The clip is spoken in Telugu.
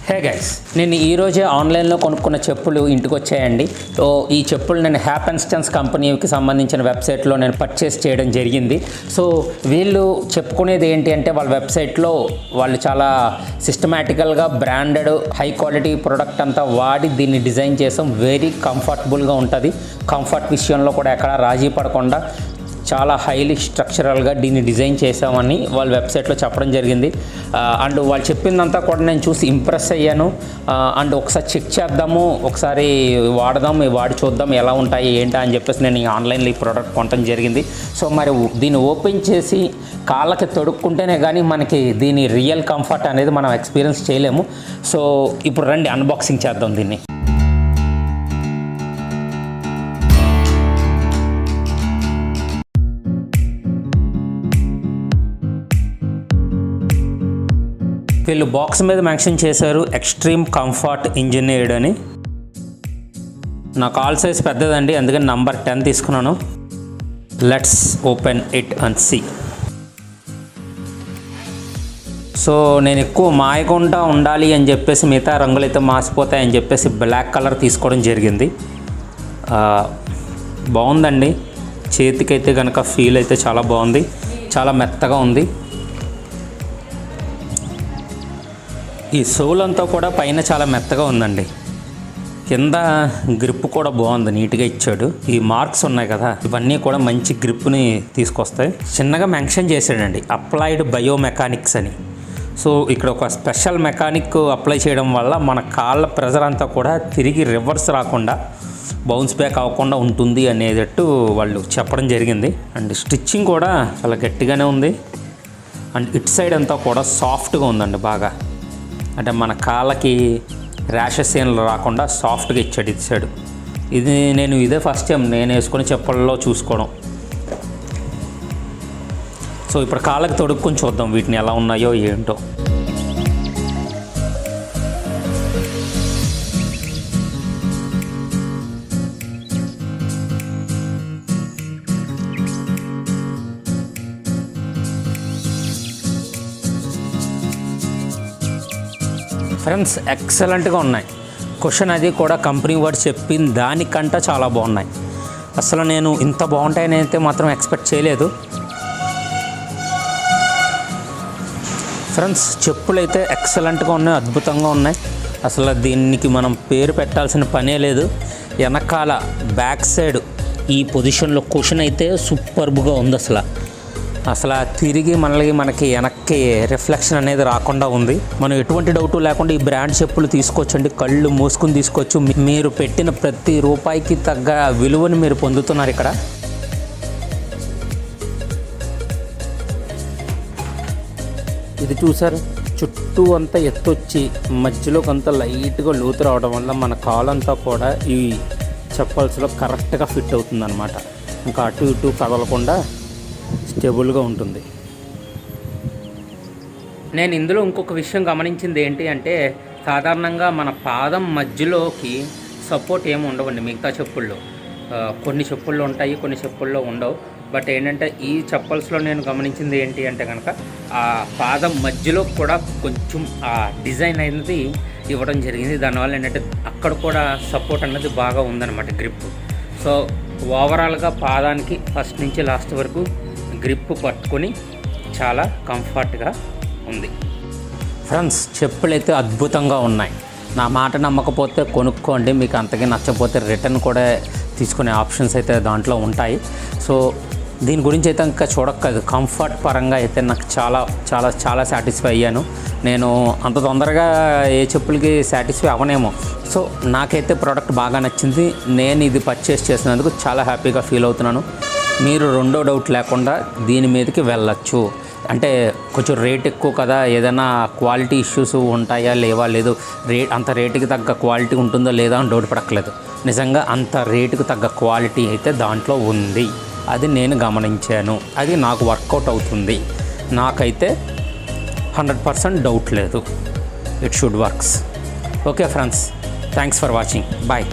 హే గైస్, నేను ఈరోజే ఆన్లైన్లో కొనుక్కున్న చెప్పులు ఇంటికి వచ్చాయండి. సో ఈ చెప్పులు నేను హ్యాపెన్స్టెన్స్ కంపెనీకి సంబంధించిన వెబ్సైట్లో నేను పర్చేస్ చేయడం జరిగింది. సో వీళ్ళు చెప్పుకునేది ఏంటి అంటే వాళ్ళ వెబ్సైట్లో వాళ్ళు చాలా సిస్టమేటికల్గా బ్రాండెడ్ హై క్వాలిటీ ప్రోడక్ట్ అంతా వాడి దీన్ని డిజైన్ చేసాం. వెరీ కంఫర్టబుల్గా ఉంటుంది. కంఫర్ట్ విషయంలో కూడా ఎక్కడ రాజీ పడకుండా చాలా హైలీ స్ట్రక్చరల్గా దీన్ని డిజైన్ చేసామని వాళ్ళ వెబ్సైట్లో చెప్పడం జరిగింది. అండ్ వాళ్ళు చెప్పిందంతా కూడా నేను చూసి ఇంప్రెస్ అయ్యాను. అండ్ ఒకసారి చెక్ చేద్దాము, ఒకసారి వాడి చూద్దాం ఎలా ఉంటాయి ఏంటా అని చెప్పేసి నేను ఈ ఆన్లైన్లో ఈ ప్రోడక్ట్ కొనడం జరిగింది. సో మరి దీన్ని ఓపెన్ చేసి కాళ్ళకి తొడుక్కుంటేనే కానీ మనకి దీని రియల్ కంఫర్ట్ అనేది మనం ఎక్స్పీరియన్స్ చేయలేము. సో ఇప్పుడు రండి అన్బాక్సింగ్ చేద్దాం దీన్ని. వీళ్ళు బాక్స్ మీద మెన్షన్ చేశారు ఎక్స్ట్రీమ్ కంఫర్ట్ ఇంజనీర్డ్ అని. నా కాల్ సైజ్ పెద్దదండి, అందుకని నంబర్ 10 తీసుకున్నాను. Let's open it and see. So నేను ఎక్కువ మాయకుండా ఉండాలి అని చెప్పేసి మిగతా రంగులైతే మాసిపోతాయని చెప్పేసి బ్లాక్ కలర్ తీసుకోవడం జరిగింది. బాగుందండి, చేతికైతే కనుక ఫీల్ అయితే చాలా బాగుంది, చాలా మెత్తగా ఉంది. ఈ సోల్ అంతా కూడా పైన చాలా మెత్తగా ఉందండి, కింద గ్రిప్ కూడా బాగుంది, నీట్గా ఇచ్చాడు. ఈ మార్క్స్ ఉన్నాయి కదా, ఇవన్నీ కూడా మంచి గ్రిప్ని తీసుకొస్తాయి. చిన్నగా మెన్షన్ చేశాడండి అప్లైడ్ బయోమెకానిక్స్ అని. సో ఇక్కడ ఒక స్పెషల్ మెకానిక్ అప్లై చేయడం వల్ల మన కాళ్ళ ప్రెజర్ అంతా కూడా తిరిగి రివర్స్ రాకుండా బౌన్స్ బ్యాక్ అవ్వకుండా ఉంటుంది అనేటట్టు వాళ్ళు చెప్పడం జరిగింది. అండ్ స్టిచ్చింగ్ కూడా చాలా గట్టిగానే ఉంది. అండ్ ఇటు సైడ్ అంతా కూడా సాఫ్ట్గా ఉందండి బాగా, అంటే మన కాళ్ళకి ర్యాషెస్ ఏం రాకుండా సాఫ్ట్గా ఇచ్చాడు ఇచ్చాడు. ఇది నేను ఇదే ఫస్ట్ టైం నేను వేసుకుని చెప్పుల్లో చూసుకోవడం. సో ఇప్పుడు కాళ్ళకి తొడుక్కొని చూద్దాం వీటిని ఎలా ఉన్నాయో ఏంటో. ఫ్రెండ్స్ ఎక్సలెంట్గా ఉన్నాయి. క్వశ్చన్ అది కూడా కంపెనీ వాడు చెప్పిన దానికంటే చాలా బాగున్నాయి. అసలు నేను ఇంత బాగుంటాయని అయితే మాత్రం ఎక్స్పెక్ట్ చేయలేదు. ఫ్రెండ్స్ చెప్పులు అయితే ఎక్సలెంట్గా ఉన్నాయి, అద్భుతంగా ఉన్నాయి. అసలు దీనికి మనం పేరు పెట్టాల్సిన పనే లేదు. వెనకాల బ్యాక్ సైడ్ ఈ పొజిషన్లో క్వశ్చన్ అయితే సూపర్బ్గా ఉంది. అసలు తిరిగి మనకి వెనక్కి రిఫ్లెక్షన్ అనేది రాకుండా ఉంది. మనం ఎటువంటి డౌటు లేకుండా ఈ బ్రాండ్ చెప్పులు తీసుకోవచ్చండి, కళ్ళు మూసుకుని తీసుకోవచ్చు. మీరు పెట్టిన ప్రతి రూపాయికి తగ్గ విలువని మీరు పొందుతున్నారు ఇక్కడ. ఇది చూసారు, చుట్టూ అంతా ఎత్తొచ్చి మధ్యలో కొంత లైట్గా లోతు రావడం వల్ల మన కాలంతా కూడా ఈ చెప్పల్స్లో కరెక్ట్గా ఫిట్ అవుతుందన్నమాట. ఇంకా అటు ఇటు కదలకుండా స్టేబుల్గా ఉంటుంది. నేను ఇందులో ఇంకొక విషయం గమనించింది ఏంటి అంటే, సాధారణంగా మన పాదం మధ్యలోకి సపోర్ట్ ఏమి ఉండవండి మిగతా చెప్పుల్లో. కొన్ని చెప్పుల్లో ఉంటాయి, కొన్ని చెప్పుల్లో ఉండవు. బట్ ఏంటంటే ఈ చెప్పల్స్లో నేను గమనించింది ఏంటి అంటే కనుక ఆ పాదం మధ్యలో కూడా కొంచెం ఆ డిజైన్ అనేది ఇవ్వడం జరిగింది. దానివల్ల ఏంటంటే అక్కడ కూడా సపోర్ట్ అనేది బాగా ఉందన్నమాట, గ్రిప్. సో ఓవరాల్గా పాదానికి ఫస్ట్ నుంచి లాస్ట్ వరకు గ్రిప్ పట్టుకొని చాలా కంఫర్ట్గా ఉంది. ఫ్రెండ్స్ చెప్పులు అయితే అద్భుతంగా ఉన్నాయి. నా మాట నమ్మకపోతే కొనుక్కోండి, మీకు అంతగా నచ్చకపోతే రిటర్న్ కూడా తీసుకునే ఆప్షన్స్ అయితే దాంట్లో ఉంటాయి. సో దీని గురించి అయితే ఇంకా చూడక్కర్లేదు. కంఫర్ట్ పరంగా అయితే నాకు చాలా చాలా చాలా సాటిస్ఫై అయ్యాను. నేను అంత తొందరగా ఏ చెప్పులకి సాటిస్ఫై అవ్వనేమో. సో నాకైతే ప్రోడక్ట్ బాగా నచ్చింది. నేను ఇది పర్చేస్ చేసినందుకు చాలా హ్యాపీగా ఫీల్ అవుతున్నాను. మీరు రెండో డౌట్ లేకుండా దీని మీదకి వెళ్ళచ్చు. అంటే కొంచెం రేట్ ఎక్కువ కదా, ఏదైనా క్వాలిటీ ఇష్యూస్ ఉంటాయా లేవా, లేదు అంత రేటుకి తగ్గ క్వాలిటీ ఉంటుందో లేదా అని డౌట్ పడక్కలేదు. నిజంగా అంత రేటుకి తగ్గ క్వాలిటీ అయితే దాంట్లో ఉంది. అది నేను గమనించాను, అది నాకు వర్కౌట్ అవుతుంది. నాకైతే 100% డౌట్ లేదు. It should works. Okay friends, thanks for watching. Bye.